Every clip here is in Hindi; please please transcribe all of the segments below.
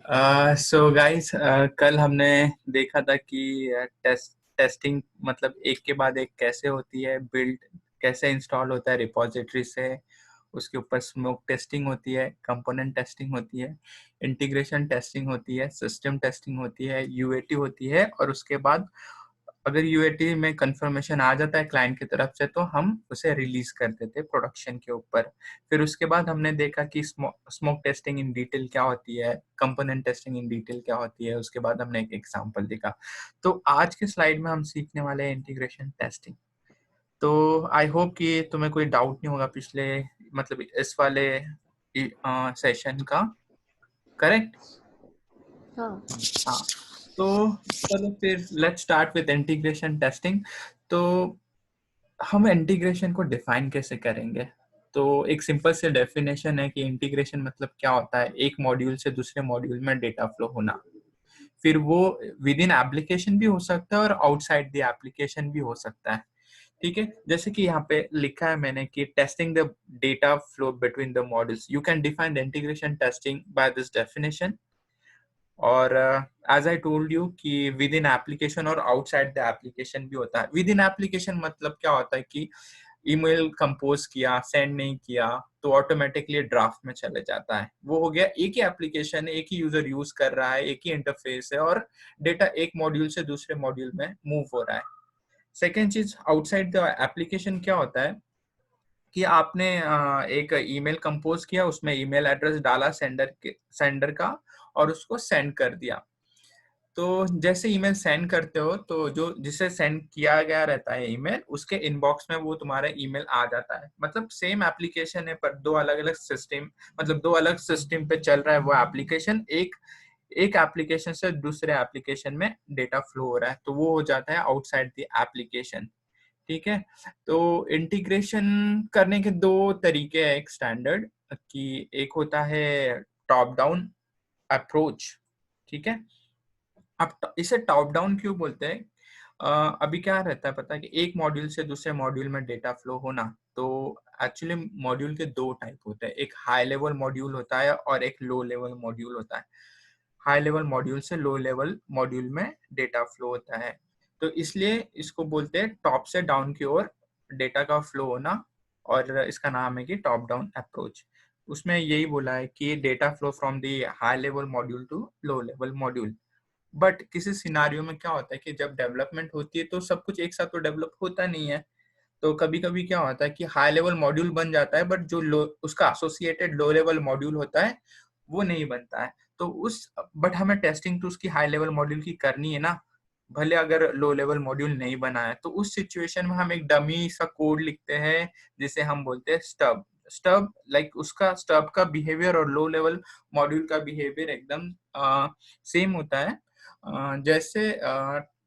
सो गाइस, कल हमने देखा था कि टेस्टिंग मतलब एक के बाद एक कैसे होती है, बिल्ड कैसे इंस्टॉल होता है रिपोजिटरी से, उसके ऊपर स्मोक टेस्टिंग होती है, कंपोनेंट टेस्टिंग होती है, इंटीग्रेशन टेस्टिंग होती है, सिस्टम टेस्टिंग होती है, यूएटी होती है, और उसके बाद अगर यूएटी में कंफर्मेशन आ जाता है क्लाइंट की तरफ से तो हम उसे रिलीज कर देते हैं प्रोडक्शन के ऊपर। फिर उसके बाद हमने देखा कि स्मोक टेस्टिंग इन डिटेल क्या होती है, कंपोनेंट टेस्टिंग इन डिटेल क्या होती है, उसके बाद हमने एक एग्जांपल देखा। तो आज के स्लाइड में हम सीखने वाले हैं इंटीग्रेशन टेस्टिंग। तो आई होप कि तुम्हें कोई डाउट नहीं होगा पिछले मतलब इस वाले सेशन का। करेक्ट? हाँ। हाँ। तो चलो फिर let's start with integration testing. तो हम इंटीग्रेशन को डिफाइन कैसे करेंगे? तो एक सिंपल से डेफिनेशन है कि इंटीग्रेशन मतलब क्या होता है, एक मॉड्यूल से दूसरे मॉड्यूल में डेटा फ्लो होना। फिर वो विद इन एप्लीकेशन भी हो सकता है और आउटसाइड द एप्लीकेशन भी हो सकता है। ठीक है, जैसे कि यहाँ पे लिखा है मैंने कि testing the data flow between the modules, you can define the integration testing by this definition. और एज आई टोल्ड यू कि विद इन एप्लीकेशन और आउटसाइड द एप्लीकेशन भी होता है। विद इन एप्लीकेशन मतलब क्या होता है कि ईमेल कंपोज किया, सेंड नहीं किया तो ऑटोमेटिकली ड्राफ्ट में चले जाता है। वो हो गया एक ही एप्लीकेशन है, एक ही यूजर यूज कर रहा है, एक ही इंटरफेस है और डेटा एक मॉड्यूल से दूसरे मॉड्यूल में मूव हो रहा है। सेकेंड चीज, आउटसाइड द एप्लीकेशन क्या होता है कि आपने एक ईमेल कंपोज किया, उसमें ईमेल एड्रेस डाला सेंडर का और उसको सेंड कर दिया। तो जैसे ईमेल सेंड करते हो तो जो जिसे सेंड किया गया रहता है ईमेल, उसके इनबॉक्स में वो तुम्हारा ईमेल आ जाता है। मतलब सेम एप्लीकेशन है पर दो अलग अलग सिस्टम, मतलब दो अलग सिस्टम पे चल रहा है वो एप्लीकेशन। एक एक एप्लीकेशन से दूसरे एप्लीकेशन में डेटा फ्लो हो रहा है, तो वो हो जाता है आउटसाइड द एप्लीकेशन। ठीक है। तो इंटीग्रेशन करने के दो तरीके हैं, एक स्टैंडर्ड कि एक होता है टॉप डाउन अप्रोच। ठीक है। अब इसे टॉप डाउन क्यों बोलते हैं? अभी क्या रहता है पता है कि एक मॉड्यूल से दूसरे मॉड्यूल में डेटा फ्लो होना। तो एक्चुअली मॉड्यूल के दो टाइप होते हैं, एक हाई लेवल मॉड्यूल होता है और एक लो लेवल मॉड्यूल होता है। हाई लेवल मॉड्यूल से लो लेवल मॉड्यूल में डेटा फ्लो होता है, तो इसलिए इसको बोलते हैं टॉप से डाउन की ओर डेटा का फ्लो होना। और इसका नाम है कि टॉप डाउन अप्रोच। उसमें यही बोला है कि data flow from the high level module to low level module. But किसी सिनारियो में क्या होता है कि जब डेवलपमेंट होती है तो सब कुछ एक साथ तो डेवलप होता नहीं है। तो कभी कभी क्या होता है कि हाई लेवल मॉड्यूल बन जाता है बट जो लो उसका एसोसिएटेड लो लेवल मॉड्यूल होता है वो नहीं बनता है। तो उस बट हमें टेस्टिंग तो उसकी हाई लेवल मॉड्यूल की करनी है ना, भले अगर लो लेवल मॉड्यूल नहीं बना है। तो उस सिचुएशन में हम एक डमी सा कोड लिखते हैं जिसे हम बोलते हैं स्टब। स्टब लाइक उसका स्टब का बिहेवियर और लो लेवल मॉड्यूल का बिहेवियर एकदम सेम होता है। जैसे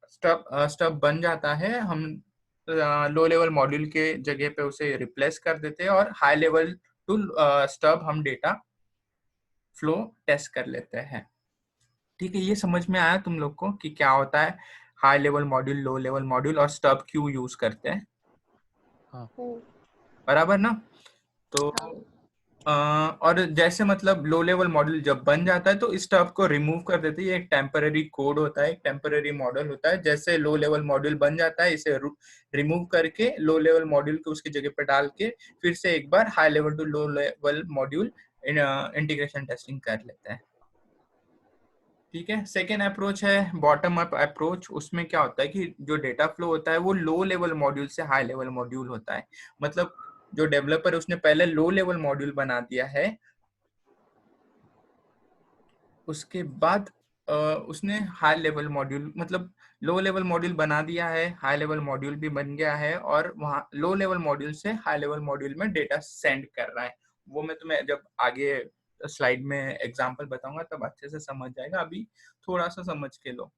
स्टब स्टब बन जाता है, हम लो लेवल मॉड्यूल के जगह पे उसे रिप्लेस कर देते हैं और हाई लेवल टू स्टब हम डेटा फ्लो टेस्ट कर लेते हैं। ठीक है, ये समझ में आया तुम लोग को कि क्या होता है हाई लेवल मॉड्यूल, लो लेवल मॉड्यूल और स्टब क्यों यूज करते हैं? हाँ। बराबर ना? तो हाँ। और जैसे मतलब लो लेवल मॉड्यूल जब बन जाता है तो इस स्टब को रिमूव कर देते हैं। ये एक टेम्पररी कोड होता है, एक टेम्पररी मॉडल होता है। जैसे लो लेवल मॉड्यूल बन जाता है, इसे रिमूव करके लो लेवल मॉड्यूल को उसकी जगह पर डाल के फिर से एक बार high level to low level module integration testing कर लेते हैं। ठीक है। सेकेंड अप्रोच है बॉटम अप अप्रोच। उसमें क्या होता है कि जो डेटा फ्लो होता है वो लो लेवल मॉड्यूल से हाई लेवल मॉड्यूल होता है। मतलब जो डेवलपर उसने पहले लो लेवल मॉड्यूल बना दिया है, उसके बाद उसने हाई लेवल मॉड्यूल मतलब लो लेवल मॉड्यूल बना दिया है, हाई लेवल मॉड्यूल भी बन गया है और वहाँ लो लेवल मॉड्यूल से हाई लेवल मॉड्यूल में डेटा सेंड कर रहा है। वो मैं तुम्हें जब आगे स्लाइड में एग्जांपल बताऊंगा तब अच्छे से समझ जाएगा, अभी थोड़ा सा समझ के लो।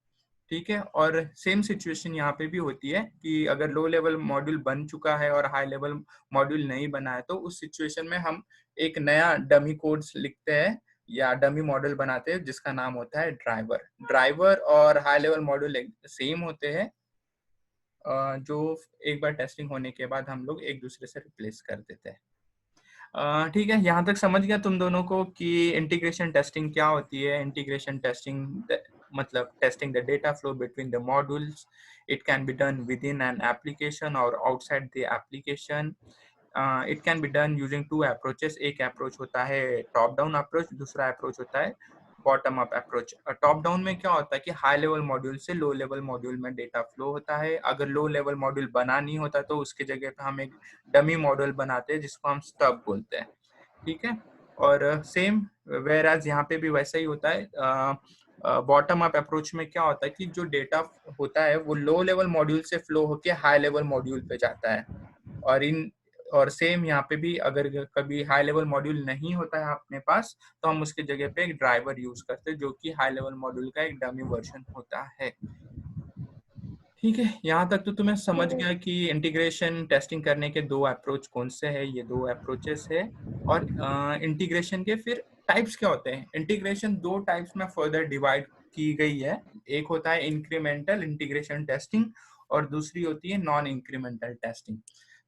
ठीक है। और सेम सिचुएशन यहाँ पे भी होती है कि अगर लो लेवल मॉड्यूल बन चुका है और हाई लेवल मॉड्यूल नहीं बना है तो उस सिचुएशन में हम एक नया डमी कोड्स लिखते हैं या डमी मॉडल बनाते हैं जिसका नाम होता है ड्राइवर। ड्राइवर और हाई लेवल मॉड्यूल सेम होते हैं, जो एक बार टेस्टिंग होने के बाद हम लोग एक दूसरे से रिप्लेस कर देते हैं। ठीक है, यहाँ तक समझ गया तुम दोनों को कि इंटीग्रेशन टेस्टिंग क्या होती है। इंटीग्रेशन टेस्टिंग मतलब testing the data flow between the modules. It can be done with in an application और outside the application. It can be done using two approaches. एक अप्रोच होता है टॉप डाउन अप्रोच, दूसरा अप्रोच होता है bottom up approach. Top down में क्या होता है कि हाई लेवल मॉड्यूल से लो लेवल मॉड्यूल में डेटा फ्लो होता है। अगर लो लेवल मॉड्यूल बना नहीं होता तो उसकी जगह पे हम एक डमी मॉड्यूल बनाते हैं जिसको हम स्टब बोलते हैं। ठीक है, और सेम वेयर एज यहाँ पे भी वैसा ही होता है। बॉटम अप अप्रोच में क्या होता है कि जो डेटा होता है वो लो लेवल मॉड्यूल से फ्लो होके हाई लेवल मॉड्यूल पे जाता है। और सेम यहाँ पे भी अगर कभी हाई लेवल मॉड्यूल नहीं होता है अपने पास तो हम उसके जगह पे एक ड्राइवर यूज करते हैं जो कि हाई लेवल मॉड्यूल का एक डमी वर्जन होता है। ठीक है, यहाँ तक तो तुम्हें समझ गया कि इंटीग्रेशन टेस्टिंग करने के दो अप्रोच कौन से हैं। ये दो अप्रोचेस है। और इंटीग्रेशन के फिर टाइप्स क्या होते हैं। इंटीग्रेशन दो टाइप्स में फर्दर डिवाइड की गई है। एक होता है इंक्रीमेंटल इंटीग्रेशन टेस्टिंग और दूसरी होती है नॉन इंक्रीमेंटल टेस्टिंग।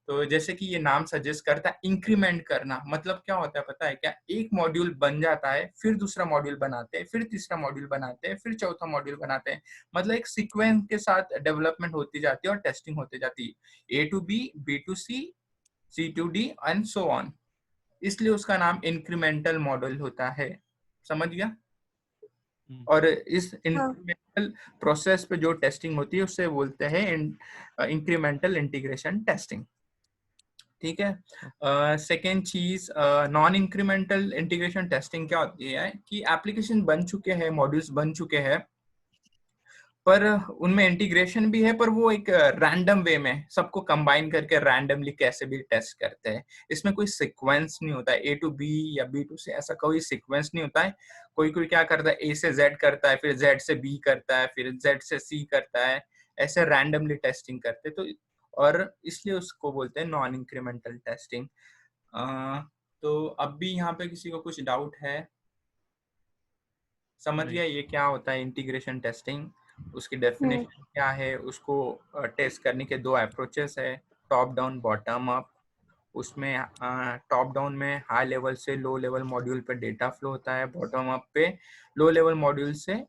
तो जैसे कि ये नाम सजेस्ट करता है इंक्रीमेंट करना, मतलब क्या होता है पता है क्या। एक मॉड्यूल बन जाता है, फिर दूसरा मॉड्यूल बनाते हैं, फिर तीसरा मॉड्यूल बनाते हैं, फिर चौथा मॉड्यूल बनाते हैं। मतलब एक सीक्वेंस के साथ डेवलपमेंट होती जाती है और टेस्टिंग होती जाती है। A to B, B to C, C to D and so on. इसलिए उसका नाम इंक्रीमेंटल मॉडल होता है। समझ गया। और इस इंक्रीमेंटल प्रोसेस पे जो टेस्टिंग होती है उससे बोलते हैं इंक्रीमेंटल इंटीग्रेशन टेस्टिंग। ठीक है। सेकेंड चीज, नॉन इंक्रीमेंटल इंटीग्रेशन टेस्टिंग क्या होती है कि एप्लीकेशन बन चुके हैं, मॉड्यूल्स बन चुके हैं, पर उनमें इंटीग्रेशन भी है, पर वो एक रैंडम वे में सबको कंबाइन करके रैंडमली कैसे भी टेस्ट करते हैं। इसमें कोई सीक्वेंस नहीं होता है, A to B या B to C, ऐसा कोई सीक्वेंस नहीं होता है। कोई कोई क्या करता है, A से Z करता है, फिर Z से B करता है, फिर Z से C करता है, ऐसे रैंडमली टेस्टिंग करते तो। और इसलिए उसको बोलते हैं नॉन इंक्रीमेंटल टेस्टिंग। तो अब भी यहाँ पे किसी को कुछ डाउट है? समझ गया ये क्या होता है इंटीग्रेशन टेस्टिंग, उसकी डेफिनेशन क्या है, उसको टेस्ट करने के दो अप्रोचेस है, टॉप डाउन बॉटम अप। उसमें टॉप डाउन में हाई लेवल से लो लेवल मॉड्यूल पे डेटा फ्लो होता है, बॉटम अप पे लो लेवल मॉड्यूल से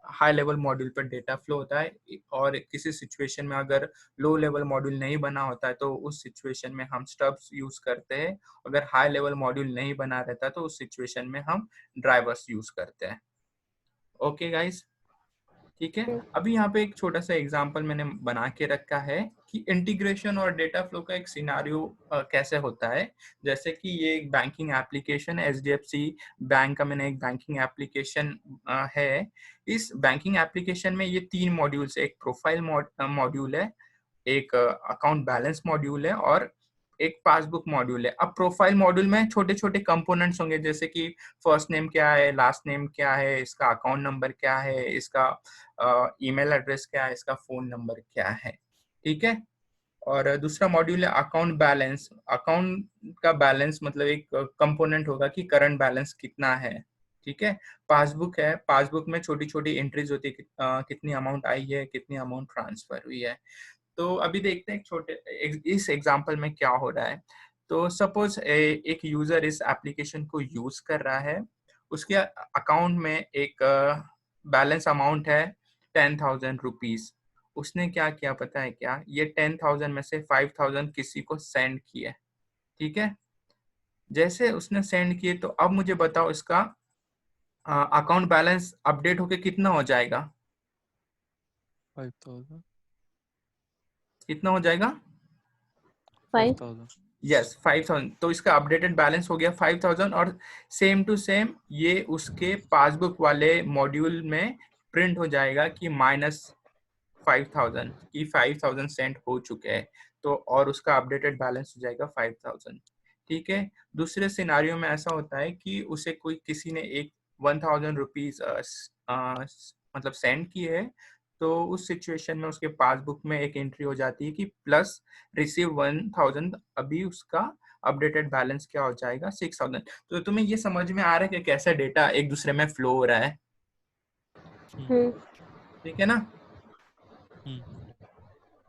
हाई लेवल मॉड्यूल पर डेटा फ्लो होता है। और किसी सिचुएशन में अगर लो लेवल मॉड्यूल नहीं बना होता है तो उस सिचुएशन में हम स्टब्स यूज करते हैं। अगर हाई लेवल मॉड्यूल नहीं बना रहता तो उस सिचुएशन में हम ड्राइवर्स यूज करते हैं। ओके गाइस, ठीक है। अभी यहाँ पे एक छोटा सा एग्जांपल मैंने बना के रखा है कि इंटीग्रेशन और डेटा फ्लो का एक सिनारियो कैसे होता है। जैसे कि ये एक बैंकिंग एप्लीकेशन है, HDFC बैंक का मैंने एक बैंकिंग एप्लीकेशन है। इस बैंकिंग एप्लीकेशन में ये तीन मॉड्यूल्स, एक प्रोफाइल मॉड्यूल है, एक अकाउंट बैलेंस मॉड्यूल है और एक पासबुक मॉड्यूल है। अब प्रोफाइल मॉड्यूल में छोटे छोटे कंपोनेंट्स होंगे, जैसे कि फर्स्ट नेम क्या है, लास्ट नेम क्या है, इसका अकाउंट नंबर क्या है, इसका ईमेल एड्रेस क्या है, इसका फोन नंबर क्या है। ठीक है। और दूसरा मॉड्यूल है अकाउंट बैलेंस। अकाउंट का बैलेंस मतलब एक कंपोनेंट होगा कि करंट बैलेंस कितना है। ठीक है। पासबुक है, पासबुक में छोटी छोटी एंट्रीज होती है कितनी अमाउंट आई है, कितनी अमाउंट ट्रांसफर हुई है। तो अभी देखते हैं इस एग्जांपल में क्या हो रहा है। तो सपोज एक यूजर इस एप्लीकेशन को यूज कर रहा है, उसके अकाउंट में एक बैलेंस अमाउंट है 10,000 रुपीज। उसने क्या किया पता है क्या, ये 10,000 में से 5,000 किसी को सेंड किए। ठीक है। जैसे उसने सेंड किए तो अब मुझे बताओ इसका अकाउंट बैलेंस अपडेट होके कितना हो जाएगा। 5,000। कितना हो जाएगा? 5,000। यस, 5,000। तो इसका अपडेटेड बैलेंस हो गया 5,000। और सेम टू सेम ये उसके पासबुक वाले मॉड्यूल में प्रिंट हो जाएगा कि -5,000 की 5,000 सेंट हो चुके हैं। तो और उसका अपडेटेड बैलेंस हो जाएगा 5,000। ठीक है। दूसरे सिनारियो में ऐसा होता है कि उसे कोई किसी ने एक 1,000 रुपीज मतलब सेंड की है। तो उस सिचुएशन में उसके पासबुक में एक एंट्री हो जाती है कि प्लस रिसीव 1,000। अभी उसका अपडेटेड बैलेंस क्या हो जाएगा 6,000। तो तुम्हें ये समझ में आ रहा है कि कैसे डेटा एक दूसरे में फ्लो हो रहा है? ठीक है ना?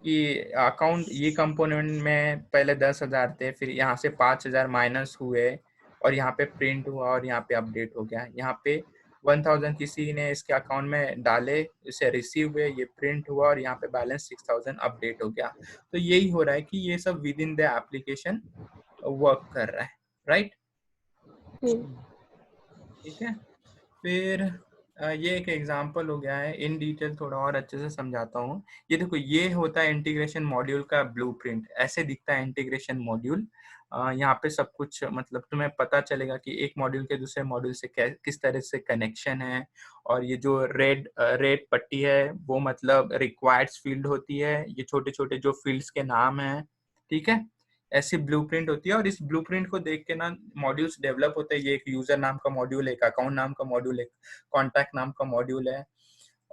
कि अकाउंट ये कंपोनेंट में पहले 10,000 थे, फिर यहाँ से 5,000 माइनस हुए और यहाँ पे प्रिंट हुआ और यहाँ पे अपडेट हो गया। यहाँ पे 1,000 किसी ने इसके अकाउंट में डाले, इसे रिसीव हुए, ये प्रिंट हुआ और यहाँ पे बैलेंस 6,000 अपडेट हो गया। तो यही हो रहा है कि ये सब with in the application work कर रहा है, राइट? ठीक है। फिर ये एक एग्जांपल हो गया है, इन डिटेल थोड़ा और अच्छे से समझाता हूँ। ये देखो, ये होता है इंटीग्रेशन मॉड्यूल का ब्लूप्रिंट। ऐसे दिखता है इंटीग्रेशन मॉड्यूल। यहाँ पे सब कुछ मतलब तुम्हें पता चलेगा कि एक मॉड्यूल के दूसरे मॉड्यूल से किस तरह से कनेक्शन है। और ये जो रेड रेड पट्टी है वो मतलब रिक्वायर्ड फील्ड होती है, ये छोटे छोटे जो फील्ड्स के नाम हैं, ठीक है। ऐसी ब्लूप्रिंट होती है और इस ब्लूप्रिंट को देख के ना मॉड्यूल्स डेवलप होते हैं। ये एक यूजर नाम का मॉड्यूल, एक अकाउंट नाम का मॉड्यूल, एक कॉन्टैक्ट नाम का मॉड्यूल है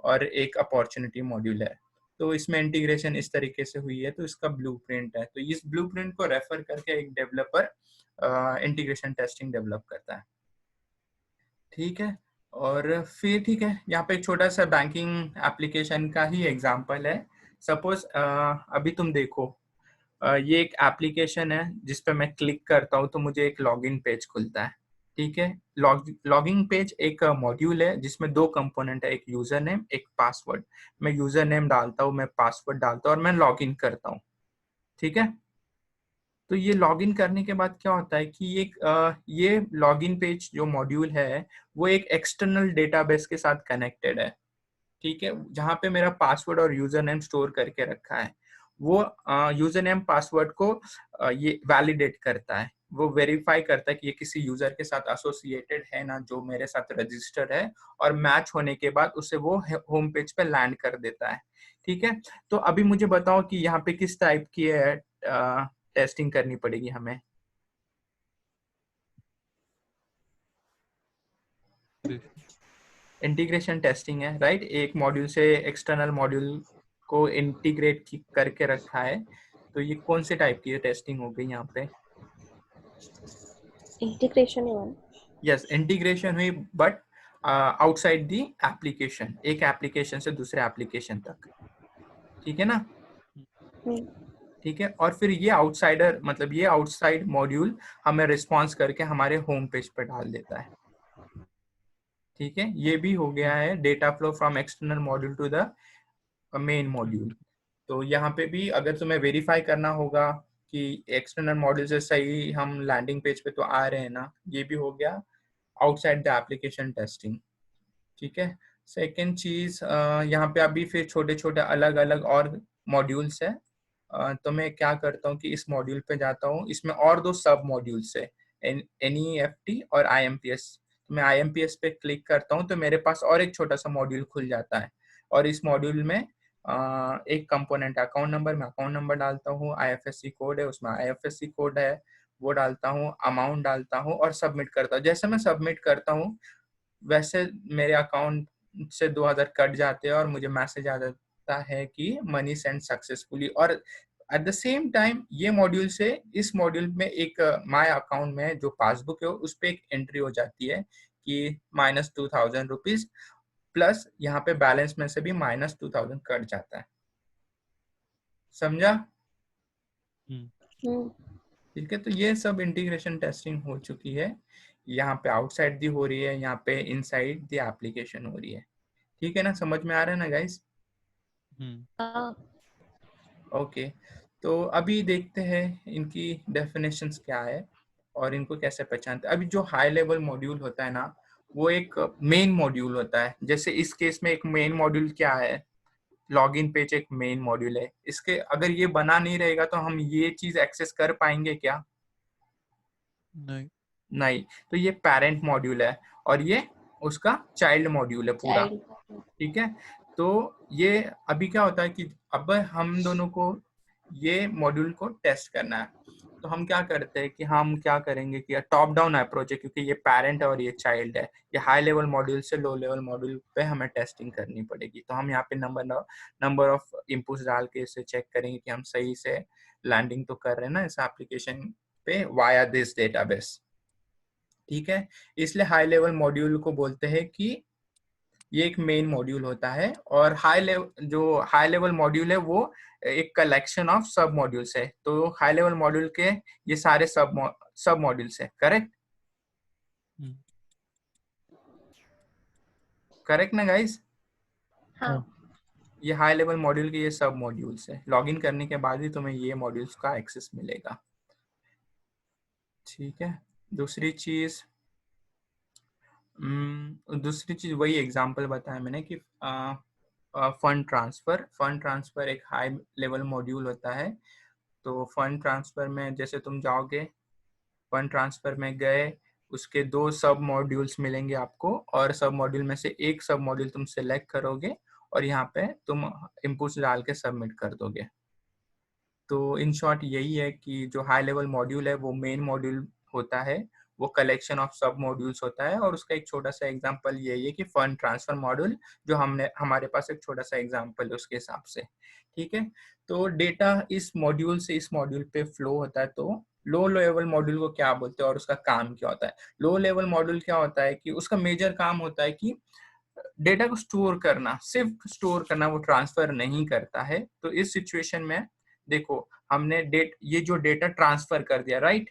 और एक अपॉर्चुनिटी मॉड्यूल है। तो इसमें इंटीग्रेशन इस तरीके से हुई है, तो इसका ब्लूप्रिंट है। तो इस ब्लूप्रिंट को रेफर करके एक डेवलपर इंटीग्रेशन टेस्टिंग डेवलप करता है, ठीक है। और फिर ठीक है, यहाँ पे एक छोटा सा बैंकिंग एप्लीकेशन का ही एग्जांपल है। सपोज अभी तुम देखो, ये एक एप्लीकेशन है जिस पे मैं क्लिक करता हूँ तो मुझे एक लॉगिन पेज खुलता है, ठीक है। लॉगिन पेज एक मॉड्यूल है जिसमें दो कंपोनेंट है, एक यूजर नेम, एक पासवर्ड। मैं यूजर नेम डालता हूँ, मैं पासवर्ड डालता हूँ और मैं लॉगिन करता हूँ, ठीक है। तो ये लॉगिन करने के बाद क्या होता है कि ये लॉगिन पेज जो मॉड्यूल है वो एक एक्सटर्नल डेटाबेस के साथ कनेक्टेड है, ठीक है, जहाँ पे मेरा पासवर्ड और यूजर नेम स्टोर करके रखा है। वो यूजर नेम पासवर्ड को ये वैलिडेट करता है, वो वेरीफाई करता है कि ये किसी यूजर के साथ एसोसिएटेड है ना, जो मेरे साथ रजिस्टर है, और मैच होने के बाद उसे वो होम पेज पे लैंड कर देता है, ठीक है। तो अभी मुझे बताओ कि यहाँ पे किस टाइप की है टेस्टिंग करनी पड़ेगी हमें। इंटीग्रेशन टेस्टिंग है, राइट। एक मॉड्यूल से एक्सटर्नल मॉड्यूल को इंटीग्रेट करके रखा है। तो ये कौन से टाइप की टेस्टिंग हो गई यहाँ पे? इंटीग्रेशन ही हुआ। यस, इंटीग्रेशन हुई, बट आउटसाइड द एप्लीकेशन, एक एप्लीकेशन से दूसरे एप्लीकेशन तक, ठीक है ना। ठीक है। और फिर ये आउटसाइडर मतलब ये आउटसाइड मॉड्यूल हमें रिस्पॉन्स करके हमारे होम पेज पे डाल देता है, ठीक है। ये भी हो गया है data flow from external module to the main module. तो यहाँ पे भी अगर तुम्हें वेरीफाई करना होगा कि एक्सटर्नल मॉड्यूल से सही हम लैंडिंग पेज पे तो आ रहे हैं ना, ये भी हो गया आउटसाइड द एप्लीकेशन टेस्टिंग, ठीक है। सेकेंड चीज, यहाँ पे अभी फिर छोटे छोटे अलग अलग और मॉड्यूल्स है। तो मैं क्या करता हूँ कि इस मॉड्यूल पे जाता हूँ, इसमें और दो सब मॉड्यूल्स है, NEFT और IMPS। तो मैं IMPS पे क्लिक करता हूँ तो मेरे पास और एक छोटा सा मॉड्यूल खुल जाता है, और इस मॉड्यूल में एक कंपोनेंट अकाउंट नंबर, मैं अकाउंट नंबर डालता हूँ, IFSC कोड है उसमें IFSC कोड है वो डालता हूँ, अमाउंट डालता हूँ और सबमिट करता हूँ। जैसे मैं सबमिट करता हूँ वैसे मेरे अकाउंट से 2,000 कट जाते हैं और मुझे मैसेज आ जाता है कि मनी सेंड सक्सेसफुली। और एट द सेम टाइम ये मॉड्यूल से इस मॉड्यूल में एक माय अकाउंट में जो पासबुक है उस पर एक एंट्री हो जाती है कि -2,000 रुपीज, प्लस यहाँ पे बैलेंस में से भी -2,000 कट जाता है। समझा? ठीक है। तो ये सब इंटीग्रेशन टेस्टिंग हो चुकी है। यहाँ पे आउटसाइड दी हो रही है, यहाँ पे इनसाइड दी एप्लीकेशन हो रही है। ठीक है ना, समझ में आ रहा है ना गाइस? ओके। तो अभी देखते हैं इनकी डेफिनेशंस क्या है और इनको कैसे पहचानते हैं। अभी जो हाई लेवल मॉड्यूल होता है ना, वो एक मेन मॉड्यूल होता है। जैसे इस केस में एक मेन मॉड्यूल क्या है, लॉगिन पेज एक मेन मॉड्यूल है। इसके अगर ये बना नहीं रहेगा तो हम ये चीज एक्सेस कर पाएंगे क्या? नहीं। नहीं। तो ये पेरेंट मॉड्यूल है और ये उसका चाइल्ड मॉड्यूल है पूरा, ठीक है। तो ये अभी क्या होता है कि अब हम दोनों को ये मॉड्यूल को टेस्ट करना है। तो हम क्या करते हैं कि हम क्या करेंगे कि टॉप डाउन अप्रोच है, क्योंकि ये पेरेंट है और ये चाइल्ड है। ये हाई लेवल मॉड्यूल से लो लेवल मॉड्यूल पे हमें टेस्टिंग करनी पड़ेगी। तो हम यहाँ पे नंबर ऑफ इनपुट्स डाल के इसे चेक करेंगे कि हम सही से लैंडिंग तो कर रहे हैं ना इस एप्लीकेशन पे वाया दिस डेटाबेस, ठीक है। इसलिए हाई लेवल मॉड्यूल को बोलते हैं कि ये एक मेन मॉड्यूल होता है, और हाई लेवल मॉड्यूल है वो एक कलेक्शन ऑफ सब मॉड्यूल्स है। तो हाई लेवल मॉड्यूल के ये सारे सब मॉड्यूल्स है। करेक्ट? हम्म, करेक्ट ना गाइस? हाँ। ये हाई लेवल मॉड्यूल के ये सब मॉड्यूल्स है। लॉगिन करने के बाद ही तुम्हें ये मॉड्यूल्स का एक्सेस मिलेगा। ठीक है। दूसरी चीज वही एग्जांपल बताया मैंने कि फंड ट्रांसफर एक हाई लेवल मॉड्यूल होता है। तो फंड ट्रांसफर में जैसे तुम जाओगे, फंड ट्रांसफर में गए, उसके 2 सब मॉड्यूल्स मिलेंगे आपको, और सब मॉड्यूल में से एक सब मॉड्यूल तुम सेलेक्ट करोगे और यहाँ पे तुम इनपुट्स डाल के सबमिट कर दोगे। तो इन शॉर्ट यही है कि जो हाई लेवल मॉड्यूल है वो मेन मॉड्यूल होता है, वो कलेक्शन ऑफ सब मॉड्यूल्स होता है। और उसका एक छोटा सा एग्जांपल यही है कि फंड ट्रांसफर मॉड्यूल, जो हमारे पास एक छोटा सा एग्जांपल है उसके हिसाब से। ठीक है। तो डेटा इस मॉड्यूल से इस मॉड्यूल पे फ्लो होता है। तो लो लेवल मॉड्यूल को क्या बोलते हैं और उसका काम क्या होता है? लो लेवल मॉड्यूल क्या होता है कि उसका मेजर काम होता है कि डेटा को स्टोर करना, सिर्फ स्टोर करना, वो ट्रांसफर नहीं करता है। तो इस सिचुएशन में देखो, हमने ये जो डेटा ट्रांसफर कर दिया, राइट?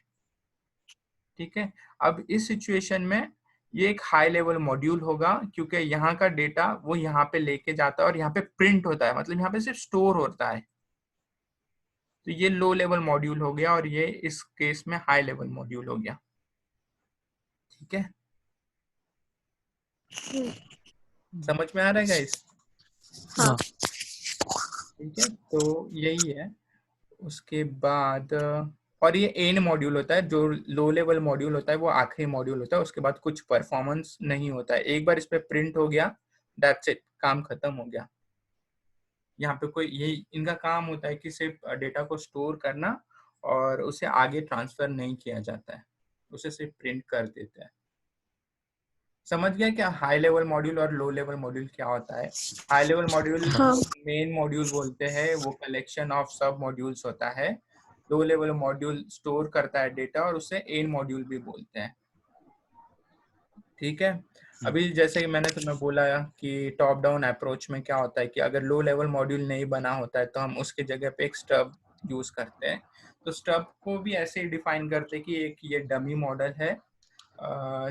ठीक है। अब इस सिचुएशन में ये एक हाई लेवल मॉड्यूल होगा, क्योंकि यहाँ का डेटा वो यहाँ पे लेके जाता है और यहाँ पे प्रिंट होता है, मतलब यहाँ पे सिर्फ स्टोर होता है। तो ये लो लेवल मॉड्यूल हो गया और ये इस केस में हाई लेवल मॉड्यूल हो गया। ठीक है। समझ में आ रहा है गाइस? हाँ। ठीक है। तो यही है। उसके बाद और ये एंड मॉड्यूल होता है। जो लो लेवल मॉड्यूल होता है वो आखिरी मॉड्यूल होता है, उसके बाद कुछ परफॉर्मेंस नहीं होता है। एक बार इस पे प्रिंट हो गया, दैट्स इट, काम खत्म हो गया। यहाँ पे कोई यही इनका काम होता है कि सिर्फ डेटा को स्टोर करना और उसे आगे ट्रांसफर नहीं किया जाता है, उसे सिर्फ प्रिंट कर देते हैं। समझ गया क्या हाई लेवल मॉड्यूल और लो लेवल मॉड्यूल क्या होता है? हाई लेवल मॉड्यूल हाँ। मेन मॉड्यूल बोलते हैं, वो कलेक्शन ऑफ सब मॉड्यूल्स होता है। लो लेवल मॉड्यूल स्टोर करता है डेटा और उसे एंड मॉड्यूल भी बोलते हैं। ठीक है। अभी जैसे कि मैंने तुम्हें बोला कि टॉप डाउन अप्रोच में क्या होता है कि अगर लो लेवल मॉड्यूल नहीं बना होता है तो हम उसके जगह पे एक स्टब यूज करते हैं। तो स्टब को भी ऐसे ही डिफाइन करते हैं कि एक ये डमी मॉडल है,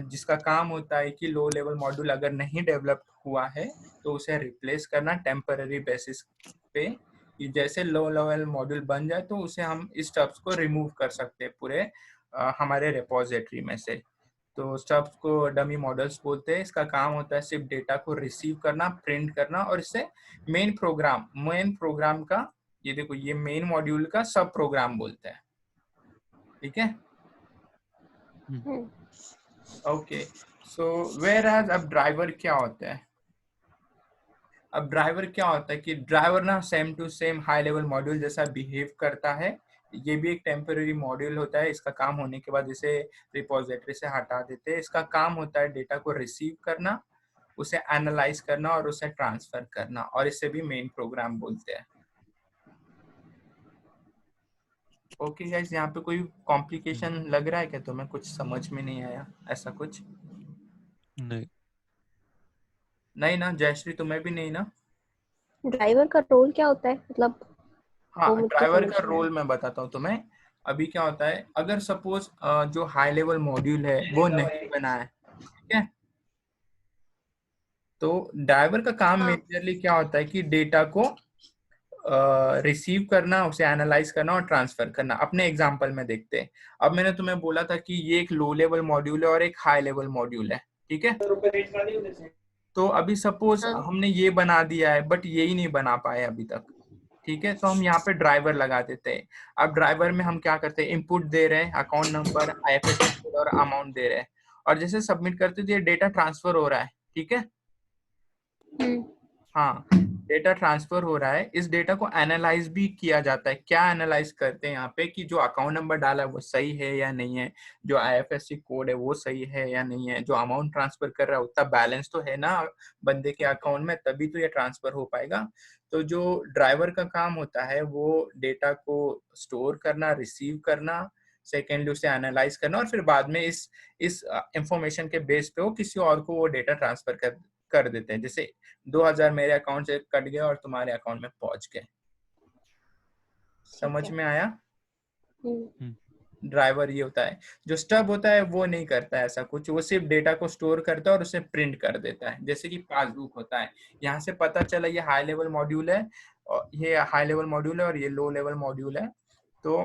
जिसका काम होता है कि लो लेवल मॉड्यूल अगर नहीं डेवलप हुआ है तो उसे रिप्लेस करना टेम्पररी बेसिस पे। कि जैसे लो लेवल मॉड्यूल बन जाए तो उसे हम इस स्टब्स को रिमूव कर सकते हैं पूरे हमारे रिपोजिटरी में से। तो स्टब्स को डमी मॉडल्स बोलते हैं। इसका काम होता है सिर्फ डेटा को रिसीव करना, प्रिंट करना, और इससे मेन प्रोग्राम का, ये देखो, ये मेन मॉड्यूल का सब प्रोग्राम बोलते हैं। ठीक है। ओके। सो वेयर एज अब ड्राइवर क्या होता है? अब ड्राइवर क्या होता है कि ड्राइवर ना same to same high level module जैसा बिहेव करता है। ये भी एक टेम्पररी मॉड्यूल होता है। इसका काम होने के बाद इसे रिपोजिटरी से हटा देते हैं। इसका काम होता है डेटा को रिसीव करना, उसे एनालाइज करना और उसे ट्रांसफर करना, और इसे भी मेन प्रोग्राम बोलते हैं। ओके गाइस, यहाँ पे कोई कॉम्प्लिकेशन लग रहा है क्या तुम्हें? कुछ समझ में नहीं आया ऐसा कुछ? नहीं। नहीं ना जयश्री, तुम्हें भी नहीं ना? ड्राइवर का रोल क्या होता है, मतलब? हाँ, वो मुझको ड्राइवर समझ का में रोल आया। मैं बताता हूँ तुम्हें। अभी क्या होता है, अगर सपोज जो हाई लेवल मॉड्यूल है वो नहीं बना है, ठीक है, तो ड्राइवर का काम हाँ। मेजरली क्या होता है कि डेटा को रिसीव करना, उसे एनालाइज करना और ट्रांसफर करना। अपने एग्जांपल में देखते हैं। अब मैंने तुम्हें बोला था कि ये एक लो लेवल मॉड्यूल है और एक हाई लेवल मॉड्यूल है। ठीक है। तो अभी सपोज हाँ। हमने ये बना दिया है बट यही नहीं बना पाए अभी तक। ठीक है। तो हम यहाँ पे ड्राइवर लगा देते हैं। अब ड्राइवर में हम क्या करते हैं, इनपुट दे रहे हैं, अकाउंट नंबर, आईएफएससी कोड और अमाउंट दे रहे हैं, और जैसे सबमिट करते तो ये डेटा ट्रांसफर हो रहा है। ठीक है। हाँ, डेटा ट्रांसफर हो रहा है। इस डेटा को एनालाइज भी किया जाता है। क्या एनालाइज करते हैं यहाँ पे कि जो अकाउंट नंबर डाला है वो सही है या नहीं है, जो आईएफएससी कोड है वो सही है या नहीं है, जो अमाउंट ट्रांसफर कर रहा है उतना बैलेंस तो है ना बंदे के अकाउंट में, तभी तो ये ट्रांसफर हो पाएगा। तो जो ड्राइवर का काम होता है वो डेटा को स्टोर करना, रिसीव करना, सेकेंडली उसे एनालाइज करना, और फिर बाद में इस इंफॉर्मेशन के बेस पे वो किसी और को वो डेटा ट्रांसफर कर कर देते हैं, जैसे 2000 मेरे अकाउंट से कट गया और तुम्हारे अकाउंट में पहुंच गए। समझ है। में आया? हम्म, ड्राइवर ये होता है। जो स्टब होता है वो नहीं करता है ऐसा कुछ, वो सिर्फ डेटा को स्टोर करता है और उसे प्रिंट कर देता है, जैसे कि पासबुक होता है। यहाँ से पता चला ये हाई लेवल मॉड्यूल है, और ये हाई लेवल मॉड्यूल है और ये लो लेवल मॉड्यूल है। तो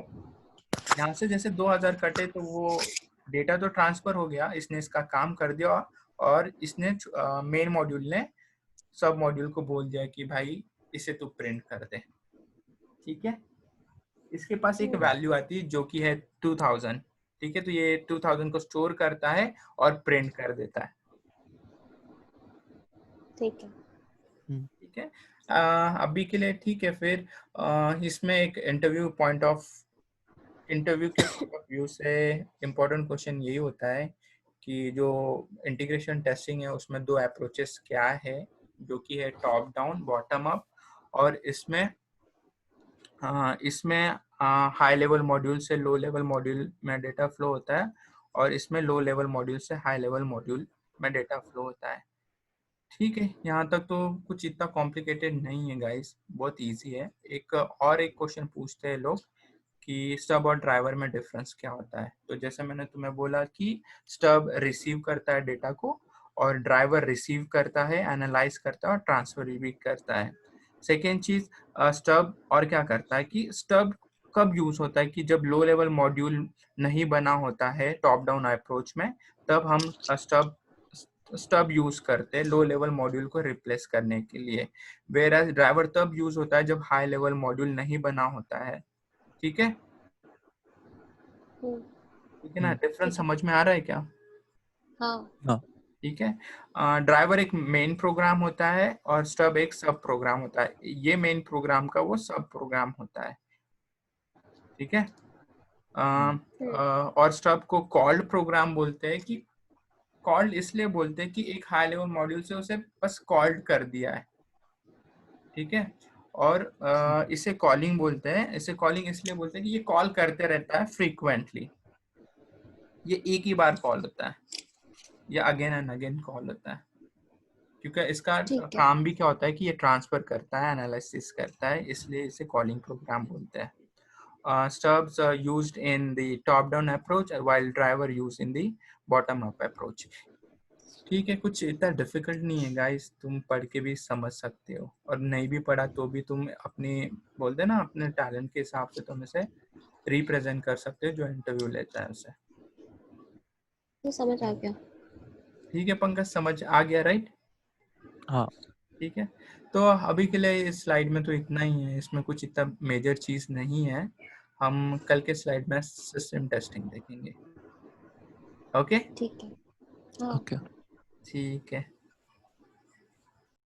यहाँ से जैसे 2000 कटे तो वो डेटा तो ट्रांसफर हो गया, इसने इसका काम कर दिया, और इसने मेन मॉड्यूल ने सब मॉड्यूल को बोल दिया कि भाई इसे तू प्रिंट कर दे। ठीक है, इसके पास एक वैल्यू आती है जो कि है 2000। ठीक है, तो ये 2000 को स्टोर करता है और प्रिंट कर देता है। ठीक है। ठीक है, अभी के लिए ठीक है। फिर इसमें एक इंटरव्यू के पॉइंट ऑफ व्यू से इम्पोर्टेंट क्वेश्चन यही होता है कि जो इंटीग्रेशन टेस्टिंग है उसमें दो अप्रोचेस क्या है, जो कि है टॉप डाउन बॉटम अप। और इसमें हाई लेवल मॉड्यूल से लो लेवल मॉड्यूल में डेटा फ्लो होता है, और इसमें लो लेवल मॉड्यूल से हाई लेवल मॉड्यूल में डेटा फ्लो होता है। ठीक है, यहाँ तक तो कुछ इतना कॉम्प्लिकेटेड नहीं है गाइस, बहुत इजी है। एक क्वेश्चन पूछते हैं लोग कि स्टब और ड्राइवर में डिफरेंस क्या होता है। तो जैसे मैंने तुम्हें बोला कि स्टब रिसीव करता है डेटा को, और ड्राइवर रिसीव करता है, एनालाइज करता है और ट्रांसफर भी करता है। सेकेंड चीज, स्टब और क्या करता है कि स्टब कब यूज होता है कि जब लो लेवल मॉड्यूल नहीं बना होता है टॉप डाउन अप्रोच में, तब हम स्टब यूज करते हैं लो लेवल मॉड्यूल को रिप्लेस करने के लिए। वेयर एज ड्राइवर तब यूज होता है जब हाई लेवल मॉड्यूल नहीं बना होता है। ठीक है, ठीक है ना? डिफरेंस ठीक है। समझ में आ रहा है क्या? हाँ। ठीक है, ड्राइवर एक मेन प्रोग्राम होता है और स्टब एक सब प्रोग्राम होता है। ये मेन प्रोग्राम का वो सब प्रोग्राम होता है। ठीक है, और स्टब को कॉल्ड प्रोग्राम बोलते हैं। कि कॉल्ड इसलिए बोलते हैं कि एक हाई लेवल मॉड्यूल से उसे बस कॉल्ड कर दिया है। ठीक है, और इसे कॉलिंग बोलते हैं। इसे कॉलिंग इसलिए बोलते हैं कि ये कॉल करते रहता है फ्रीक्वेंटली, ये एक ही बार कॉल होता है, या अगेन एंड अगेन कॉल होता है। क्योंकि इसका ठीक है। काम भी क्या होता है कि ये ट्रांसफर करता है, एनालिसिस करता है, इसलिए इसे कॉलिंग प्रोग्राम बोलते हैं। Stubs are used in the top-down approach while driver used in the bottom-up approach. ठीक है, कुछ इतना डिफिकल्ट नहीं है गाइस, तुम पढ़ के भी समझ सकते हो, और नहीं भी पढ़ा तो भी तुम अपने बोलते ना अपने टैलेंट के हिसाब से तुम इसे रिप्रेजेंट कर सकते हो जो इंटरव्यू लेता है उसे। ये समझ आ गया। ठीक है पंकज, समझ आ गया राइट? हाँ। ठीक है, तो अभी के लिए इस स्लाइड में तो इतना ही है, इसमें कुछ इतना मेजर चीज नहीं है। हम कल के स्लाइड में सिस्टम टेस्टिंग देखेंगे। ओके, ठीक है। हाँ। ओके। ठीक है।